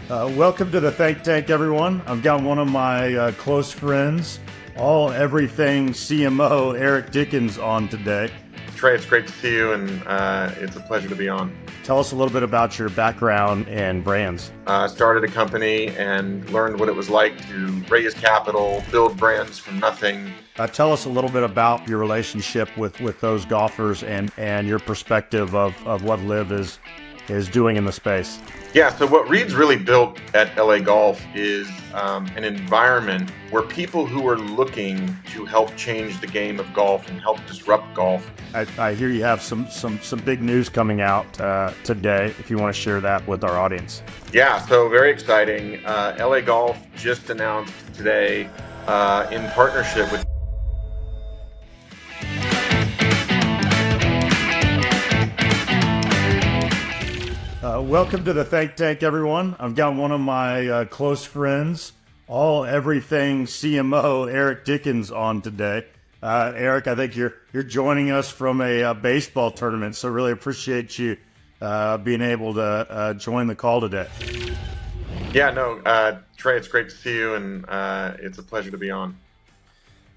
Welcome to the Think Tank, everyone. I've got one of my close friends, everything CMO, Erick Dickens, on today. Trey, it's great to see you, and it's a pleasure to be on. Tell us a little bit about your background and brands. Started a company and learned what it was like to raise capital, build brands from nothing. Tell us a little bit about your relationship with those golfers and your perspective of what Liv is doing in the space. Yeah, so what Reed's really built at LA Golf is an environment where people who are looking to help change the game of golf and help disrupt golf. I hear you have some big news coming out today, if you want to share that with our audience. Yeah, so very exciting. LA Golf just announced today in partnership with welcome to the Think Tank, everyone. I've got one of my close friends, everything CMO, Erick Dickens, on today. Erick, I think you're joining us from a baseball tournament, so really appreciate you being able to join the call today. Yeah, no, Trey, it's great to see you, and it's a pleasure to be on.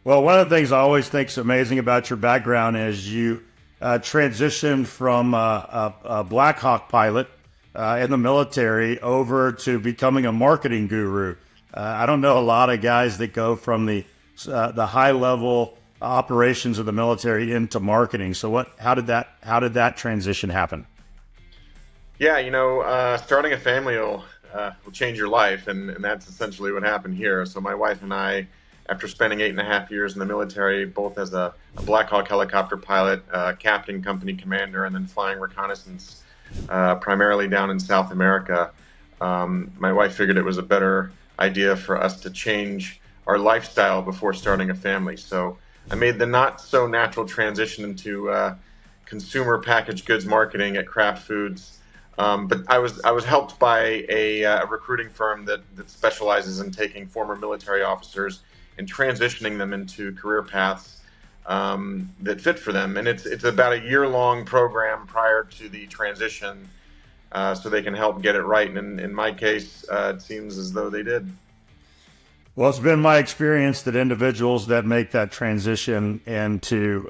Well, one of the things I always think is amazing about your background is you transitioned from a Black Hawk pilot in the military over to becoming a marketing guru. I don't know a lot of guys that go from the high level operations of the military into marketing. So how did that transition happen? Yeah, starting a family will change your life, and that's essentially what happened here. So my wife and I, after spending 8.5 years in the military, both as a Black Hawk helicopter pilot, captain, company commander, and then flying reconnaissance primarily down in South America, my wife figured it was a better idea for us to change our lifestyle before starting a family. So I made the not so natural transition into consumer packaged goods marketing at Kraft Foods. But I was helped by a recruiting firm that specializes in taking former military officers and transitioning them into career paths that fit for them. And it's about a year-long program prior to the transition, so they can help get it right. And in my case, it seems as though they did. Well, it's been my experience that individuals that make that transition into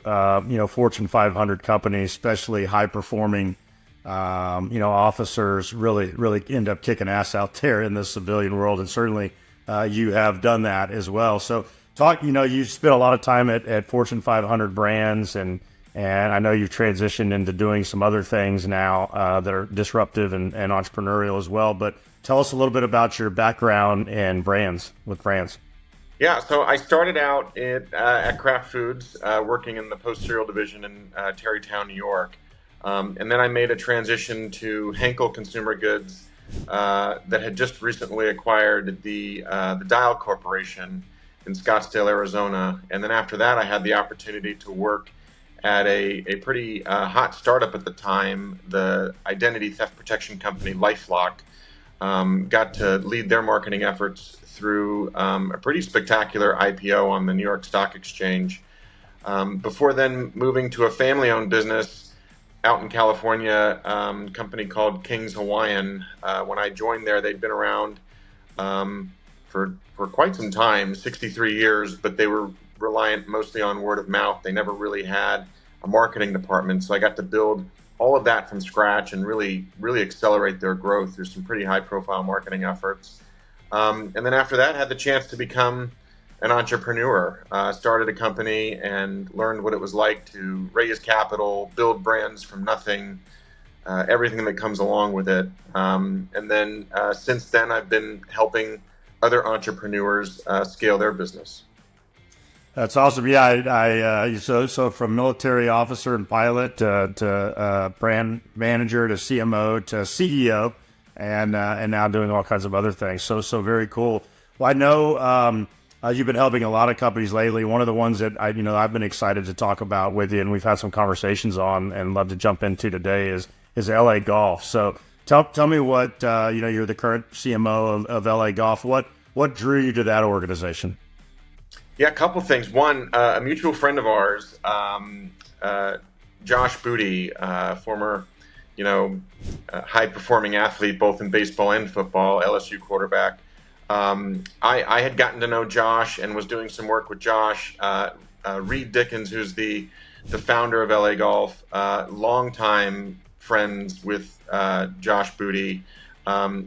Fortune 500 companies, especially high-performing officers, really end up kicking ass out there in the civilian world, and certainly you have done that as well. So you spent a lot of time at Fortune 500 brands, and I know you've transitioned into doing some other things now that are disruptive and entrepreneurial as well. But tell us a little bit about your background and brands. Yeah, so I started out at Kraft Foods, working in the post-cereal division in Tarrytown, New York. And then I made a transition to Henkel Consumer Goods that had just recently acquired the Dial Corporation in Scottsdale, Arizona. And then after that, I had the opportunity to work at a pretty hot startup at the time, the identity theft protection company LifeLock. Got to lead their marketing efforts through a pretty spectacular IPO on the New York Stock Exchange. Before then moving to a family-owned business out in California, company called King's Hawaiian. When I joined there, they'd been around for quite some time, 63 years, but they were reliant mostly on word of mouth. They never really had a marketing department, so I got to build all of that from scratch and really accelerate their growth through some pretty high-profile marketing efforts. And then after that, had the chance to become an entrepreneur. Started a company and learned what it was like to raise capital, build brands from nothing, everything that comes along with it. And then since then, I've been helping other entrepreneurs scale their business. That's awesome. Yeah, so from military officer and pilot to brand manager to CMO to CEO, and now doing all kinds of other things. So very cool. Well, I know you've been helping a lot of companies lately. One of the ones that I've been excited to talk about with you, and we've had some conversations on, and love to jump into today is LA Golf. So tell me what you're the current CMO of LA Golf. What drew you to that organization? Yeah, a couple things. One, a mutual friend of ours, Josh Booty, former high performing athlete both in baseball and football, LSU quarterback. I had gotten to know Josh and was doing some work with Josh. Reid Dickens, who's the founder of LA Golf, longtime friends with Josh Booty.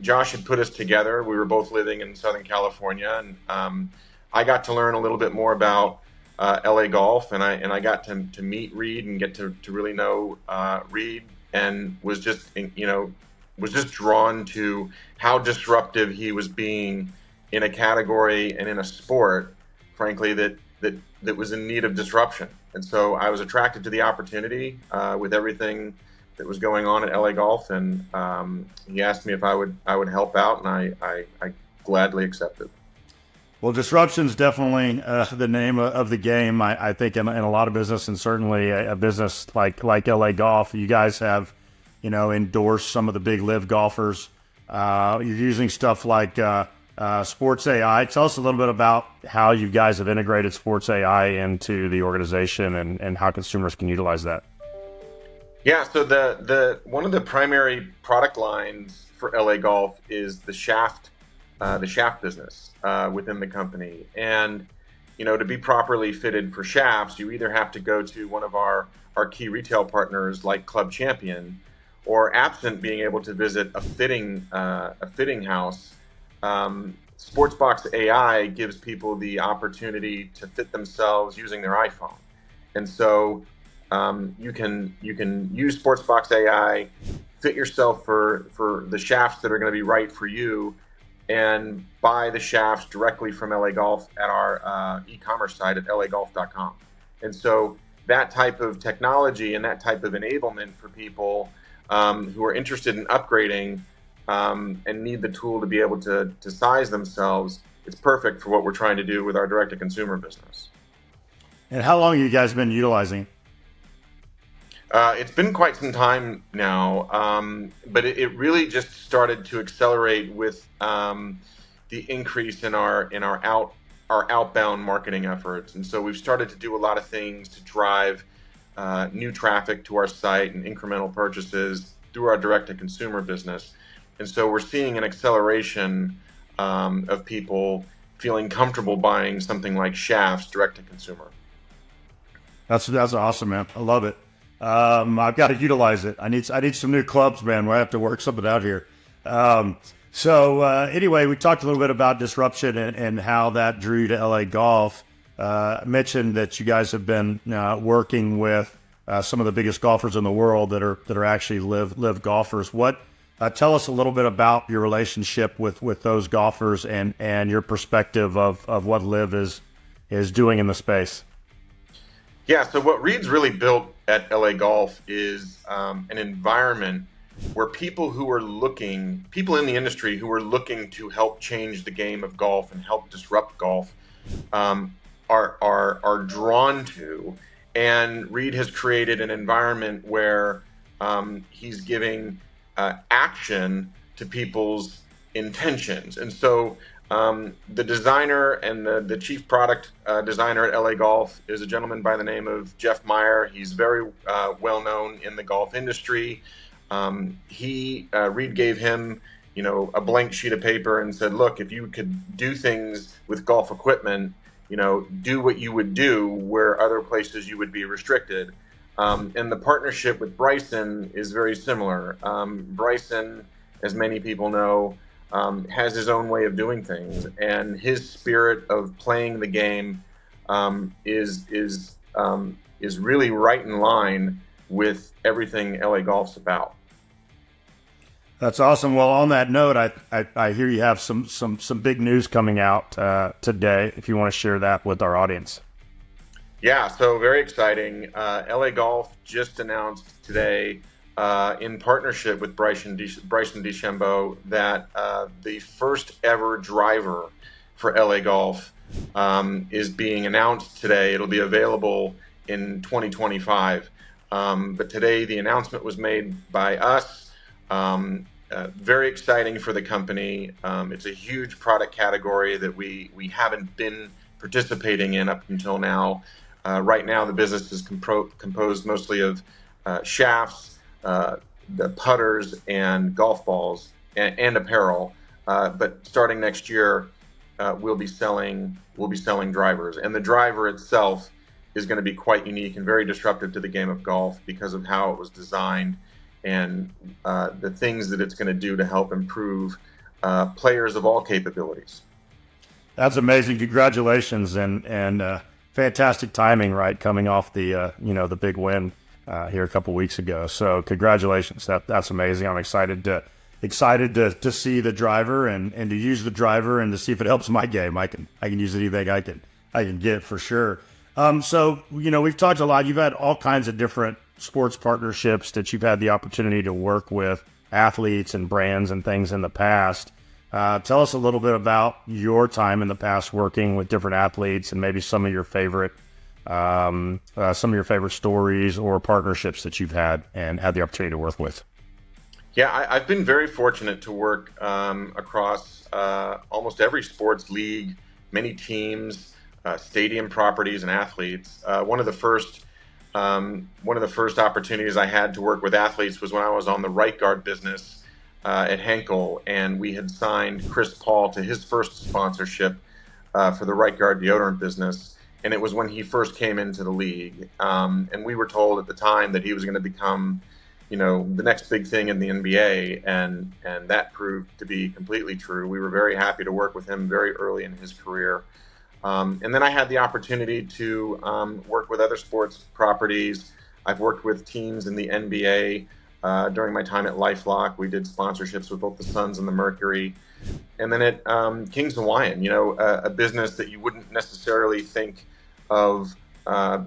Josh had put us together. We were both living in Southern California, and I got to learn a little bit more about LA Golf, and I got to meet Reid and get to really know Reid, and was just drawn to how disruptive he was being in a category and in a sport, frankly, that was in need of disruption. And so I was attracted to the opportunity with everything that was going on at LA Golf, and he asked me if I would help out, and I gladly accepted. Well, disruption is definitely the name of the game. I think in a lot of business, and certainly a business like LA Golf, you guys have, endorsed some of the big live golfers. You're using stuff like Sports AI. Tell us a little bit about how you guys have integrated Sports AI into the organization and how consumers can utilize that. Yeah, so the one of the primary product lines for LA Golf is the shaft business within the company. And to be properly fitted for shafts, you either have to go to one of our key retail partners like Club Champion, or absent being able to visit a fitting house, Sportsbox AI gives people the opportunity to fit themselves using their iPhone. And so you can use Sportsbox AI, fit yourself for the shafts that are going to be right for you, and buy the shafts directly from LA Golf at our e-commerce site at lagolf.com. And so that type of technology and that type of enablement for people who are interested in upgrading and need the tool to be able to size themselves, it's perfect for what we're trying to do with our direct-to-consumer business. And how long have you guys been utilizing? It's been quite some time now, but it really just started to accelerate with the increase in our outbound marketing efforts. And so we've started to do a lot of things to drive new traffic to our site and incremental purchases through our direct-to-consumer business. And so we're seeing an acceleration of people feeling comfortable buying something like shafts direct-to-consumer. That's awesome, man. I love it. I've got to utilize it. I need some new clubs, man. We'll have to work something out here. Anyway, we talked a little bit about disruption and how that drew to LA Golf. I mentioned that you guys have been working with some of the biggest golfers in the world that are actually live golfers. Tell us a little bit about your relationship with those golfers and your perspective of what live is doing in the space. Yeah, so what Reid's really built at LA Golf is an environment where people in the industry who are looking to help change the game of golf and help disrupt golf are drawn to. And Reid has created an environment where he's giving action to people's intentions. And so the designer and the chief product designer at LA Golf is a gentleman by the name of Jeff Meyer. He's very well known in the golf industry. Reid gave him, a blank sheet of paper and said, look, if you could do things with golf equipment, do what you would do where other places you would be restricted. And the partnership with Bryson is very similar. Bryson, as many people know, has his own way of doing things, and his spirit of playing the game is really right in line with everything LA Golf's about. That's awesome. Well, on that note, I hear you have some big news coming out today. If you want to share that with our audience. Yeah, so very exciting. LA Golf just announced today, in partnership with Bryson DeChambeau, that the first ever driver for LA Golf is being announced today. It'll be available in 2025. But today the announcement was made by us. Very exciting for the company. It's a huge product category that we haven't been participating in up until now. Right now, the business is composed mostly of shafts, the putters and golf balls and apparel. But starting next year, we'll be selling drivers, and the driver itself is going to be quite unique and very disruptive to the game of golf because of how it was designed and the things that it's going to do to help improve players of all capabilities. That's amazing. Congratulations, and fantastic timing, right? Coming off the the big win here a couple weeks ago. So congratulations. That's amazing. I'm excited to see the driver and to use the driver and to see if it helps my game. I can use anything I can get for sure. So we've talked a lot. You've had all kinds of different sports partnerships that you've had the opportunity to work with athletes and brands and things in the past. Tell us a little bit about your time in the past working with different athletes and maybe some of your favorite stories or partnerships that you've had and had the opportunity to work with. Yeah, I've been very fortunate to work across almost every sports league, many teams, stadium properties, and athletes. One of the first opportunities I had to work with athletes was when I was on the right guard business at Henkel, and we had signed Chris Paul to his first sponsorship for the right guard deodorant business, and it was when he first came into the league. And we were told at the time that he was going to become, the next big thing in the NBA, and that proved to be completely true. We were very happy to work with him very early in his career. And then I had the opportunity to work with other sports properties. I've worked with teams in the NBA. During my time at LifeLock, we did sponsorships with both the Suns and the Mercury. And then at Kings Hawaiian, a business that you wouldn't necessarily think of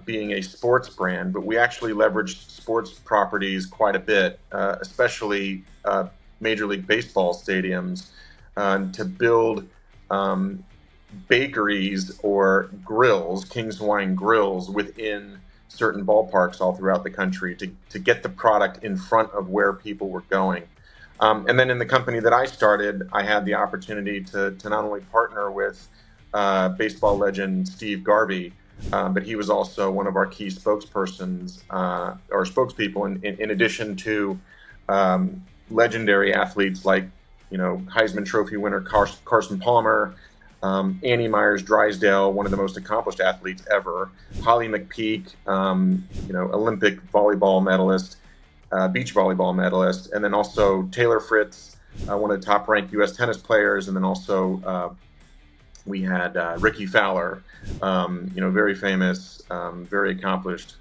being a sports brand, but we actually leveraged sports properties quite a bit, especially Major League Baseball stadiums, to build bakeries or grills, Kings Hawaiian grills, within certain ballparks all throughout the country to get the product in front of where people were going. And then in the company that I started, I had the opportunity to not only partner with baseball legend Steve Garvey, but he was also one of our key spokespersons or spokespeople in addition to legendary athletes like, Heisman Trophy winner Carson Palmer, Annie Myers Drysdale, one of the most accomplished athletes ever, Holly McPeak, Olympic volleyball medalist, beach volleyball medalist, and then also Taylor Fritz, one of the top-ranked U.S. tennis players, and then also we had Ricky Fowler, very famous, very accomplished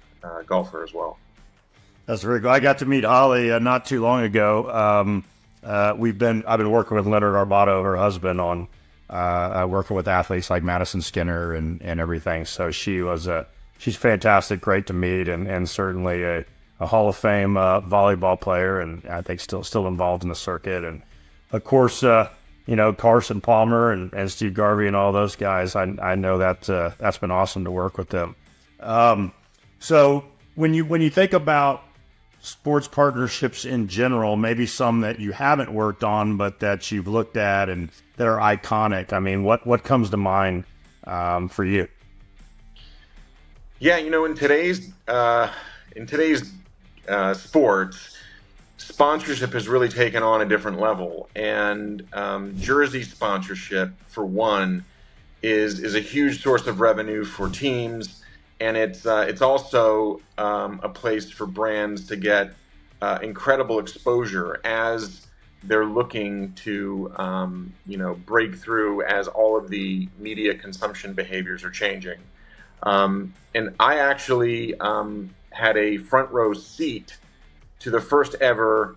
golfer as well. That's very good. I got to meet Holly not too long ago. I've been working with Leonard Armato, her husband, on working with athletes like Madison Skinner and everything. So she's fantastic, great to meet, and certainly a Hall of Fame volleyball player, and I think still involved in the circuit. And of course, Carson Palmer and Steve Garvey and all those guys. I know that's been awesome to work with them. So when you think about sports partnerships in general, maybe some that you haven't worked on but that you've looked at and that are iconic, I mean, what comes to mind for you? Yeah, in today's sports, sponsorship has really taken on a different level, and jersey sponsorship, for one, is a huge source of revenue for teams, and it's also a place for brands to get incredible exposure as they're looking to break through as all of the media consumption behaviors are changing. And I actually had a front row seat to the first ever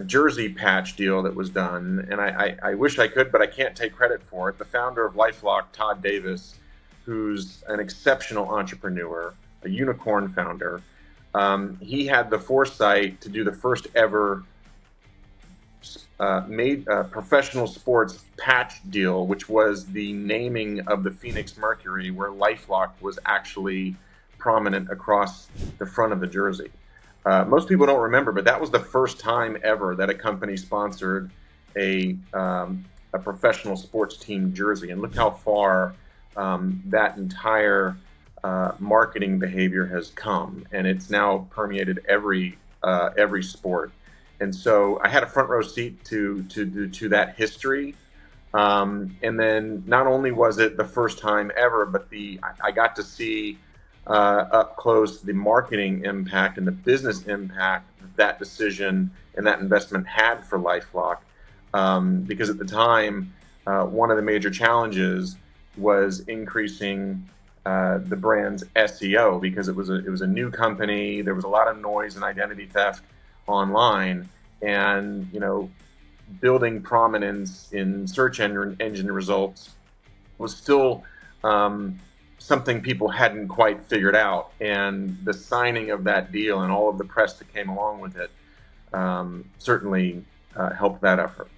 jersey patch deal that was done. And I wish I could, but I can't take credit for it. The founder of LifeLock, Todd Davis, who's an exceptional entrepreneur, a unicorn founder, he had the foresight to do the first ever professional sports patch deal, which was the naming of the Phoenix Mercury, where LifeLock was actually prominent across the front of the jersey. Most people don't remember, but that was the first time ever that a company sponsored a professional sports team jersey. And look how far that entire marketing behavior has come, and it's now permeated every sport. And so I had a front row seat to that history. And then not only was it the first time ever, but I got to see up close the marketing impact and the business impact that decision and that investment had for LifeLock. Because at the time, one of the major challenges was increasing the brand's SEO, because it was a new company. There was a lot of noise and identity theft online, and building prominence in search engine results was still something people hadn't quite figured out. And the signing of that deal and all of the press that came along with it certainly helped that effort.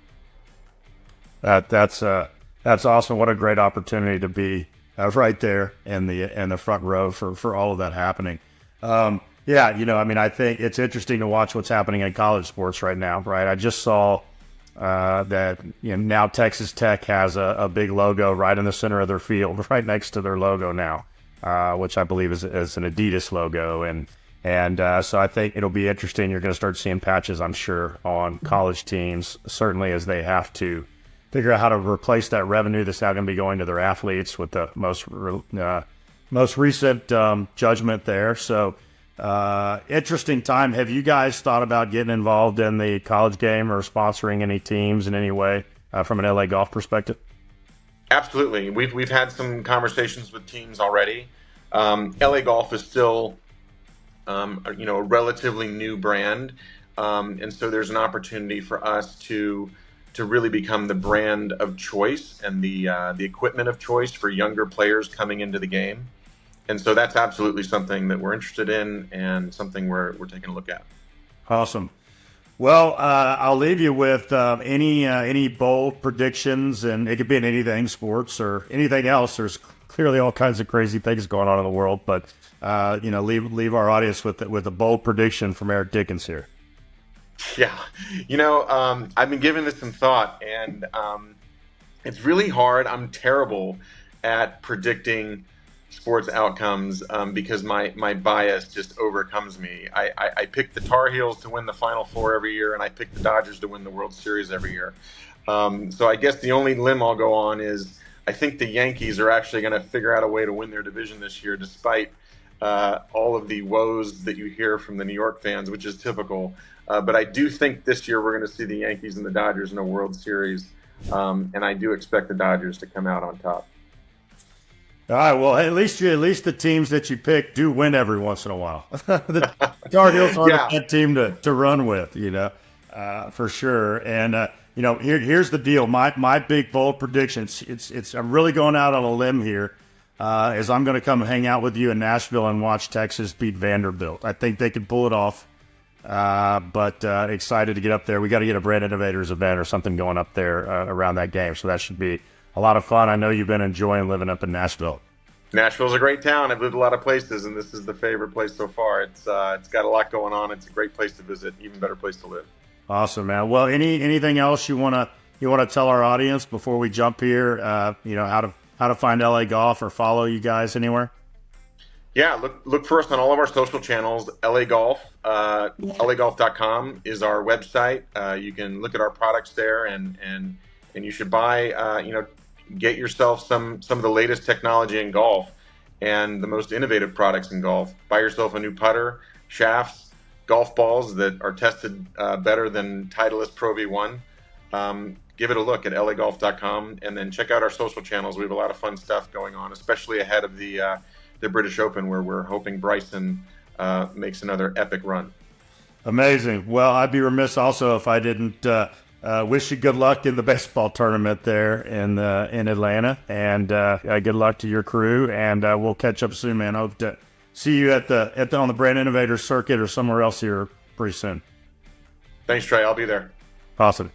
That's awesome. What a great opportunity to be right there in the front row for all of that happening. I think it's interesting to watch what's happening in college sports right now. Right, I just saw that now Texas Tech has a big logo right in the center of their field, right next to their logo now, which I believe is an Adidas logo, and so I think it'll be interesting. You're going to start seeing patches, I'm sure, on college teams, certainly as they have to figure out how to replace that revenue that's now going to be going to their athletes with the most recent judgment there. So interesting time. Have you guys thought about getting involved in the college game or sponsoring any teams in any way from an LA Golf perspective? Absolutely. We've had some conversations with teams already. LA Golf is still a relatively new brand, and so there's an opportunity for us to really become the brand of choice and the equipment of choice for younger players coming into the game. And so that's absolutely something that we're interested in and something we're taking a look at. Awesome. Well, I'll leave you with any bold predictions, and it could be in anything, sports or anything else. There's clearly all kinds of crazy things going on in the world, but leave our audience with a bold prediction from Erick Dickens here. Yeah, I've been giving this some thought, and it's really hard. I'm terrible at predicting sports outcomes because my bias just overcomes me. I pick the Tar Heels to win the Final Four every year, and I pick the Dodgers to win the World Series every year. So I guess the only limb I'll go on is I think the Yankees are actually going to figure out a way to win their division this year, despite all of the woes that you hear from the New York fans, which is typical. But I do think this year we're going to see the Yankees and the Dodgers in a World Series, and I do expect the Dodgers to come out on top. All right. Well, at least the teams that you pick do win every once in a while. The Tar Heels are a good team to run with, for sure. And here's the deal. My big bold prediction. I'm really going out on a limb here. Is I'm going to come hang out with you in Nashville and watch Texas beat Vanderbilt. I think they can pull it off. But excited to get up there. We got to get a Brand Innovators event or something going up there around that game. So that should be a lot of fun. I know you've been enjoying living up in Nashville. Nashville's a great town. I've lived a lot of places, and this is the favorite place so far. It's got a lot going on. It's a great place to visit, even better place to live. Awesome, man. Well, anything else you want to tell our audience before we jump here? How to find LA Golf or follow you guys anywhere? Yeah, look for us on all of our social channels. LA Golf, LAGolf.com is our website. You can look at our products there, and you should buy. Get yourself some of the latest technology in golf and the most innovative products in golf. Buy yourself a new putter, shafts, golf balls that are tested better than Titleist Pro V1. Give it a look at LAGolf.com, and then check out our social channels. We have a lot of fun stuff going on, especially ahead of the British Open, where we're hoping Bryson makes another epic run. Amazing. Well, I'd be remiss also if I didn't wish you good luck in the baseball tournament there in Atlanta, and good luck to your crew. And we'll catch up soon, man. I hope to see you on the Brand Innovators circuit or somewhere else here pretty soon. Thanks, Trey. I'll be there. Awesome.